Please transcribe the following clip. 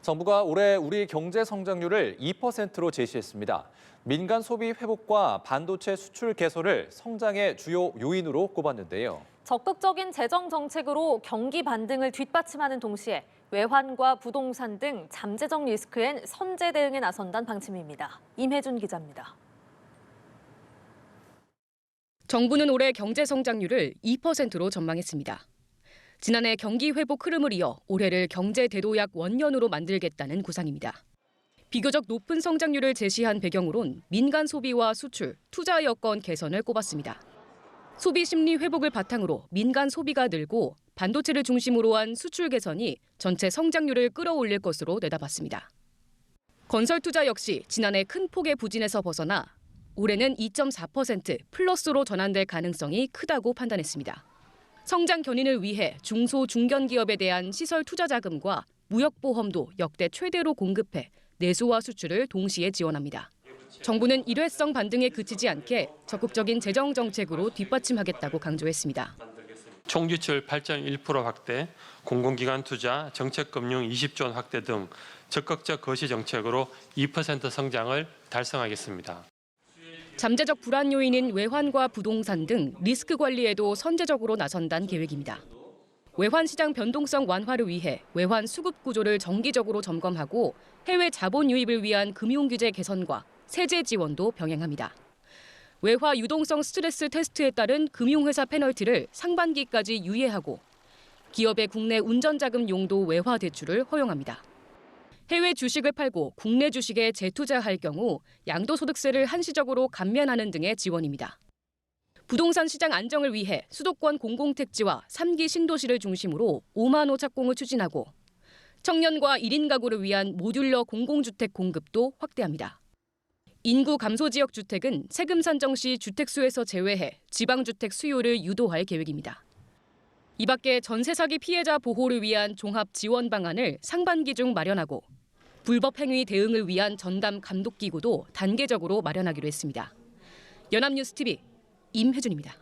정부가 올해 우리 경제 성장률을 2%로 제시했습니다. 민간 소비 회복과 반도체 수출 개선을 성장의 주요 요인으로 꼽았는데요. 적극적인 재정 정책으로 경기 반등을 뒷받침하는 동시에 외환과 부동산 등 잠재적 리스크엔 선제 대응에 나선다는 방침입니다. 임혜준 기자입니다. 정부는 올해 경제 성장률을 2%로 전망했습니다. 지난해 경기 회복 흐름을 이어 올해를 경제 대도약 원년으로 만들겠다는 구상입니다. 비교적 높은 성장률을 제시한 배경으론 민간 소비와 수출, 투자 여건 개선을 꼽았습니다. 소비 심리 회복을 바탕으로 민간 소비가 늘고 반도체를 중심으로 한 수출 개선이 전체 성장률을 끌어올릴 것으로 내다봤습니다. 건설 투자 역시 지난해 큰 폭의 부진에서 벗어나 올해는 2.4% 플러스로 전환될 가능성이 크다고 판단했습니다. 성장 견인을 위해 중소 중견 기업에 대한 시설 투자 자금과 무역 보험도 역대 최대로 공급해 내수와 수출을 동시에 지원합니다. 정부는 일회성 반등에 그치지 않게 적극적인 재정 정책으로 뒷받침하겠다고 강조했습니다. 총지출 8.1% 확대, 공공기관 투자, 정책금융 20조 원 확대 등 적극적 거시 정책으로 2% 성장을 달성하겠습니다. 잠재적 불안 요인인 외환과 부동산 등 리스크 관리에도 선제적으로 나선다는 계획입니다. 외환 시장 변동성 완화를 위해 외환 수급 구조를 정기적으로 점검하고 해외 자본 유입을 위한 금융 규제 개선과 세제 지원도 병행합니다. 외화 유동성 스트레스 테스트에 따른 금융회사 페널티를 상반기까지 유예하고 기업의 국내 운전자금 용도 외화 대출을 허용합니다. 해외 주식을 팔고 국내 주식에 재투자할 경우 양도소득세를 한시적으로 감면하는 등의 지원입니다. 부동산 시장 안정을 위해 수도권 공공택지와 3기 신도시를 중심으로 5만 호 착공을 추진하고 청년과 1인 가구를 위한 모듈러 공공주택 공급도 확대합니다. 인구 감소 지역 주택은 세금 산정 시 주택수에서 제외해 지방주택 수요를 유도할 계획입니다. 이 밖에 전세 사기 피해자 보호를 위한 종합 지원 방안을 상반기 중 마련하고 불법 행위 대응을 위한 전담 감독 기구도 단계적으로 마련하기로 했습니다. 연합뉴스 TV 임혜준입니다.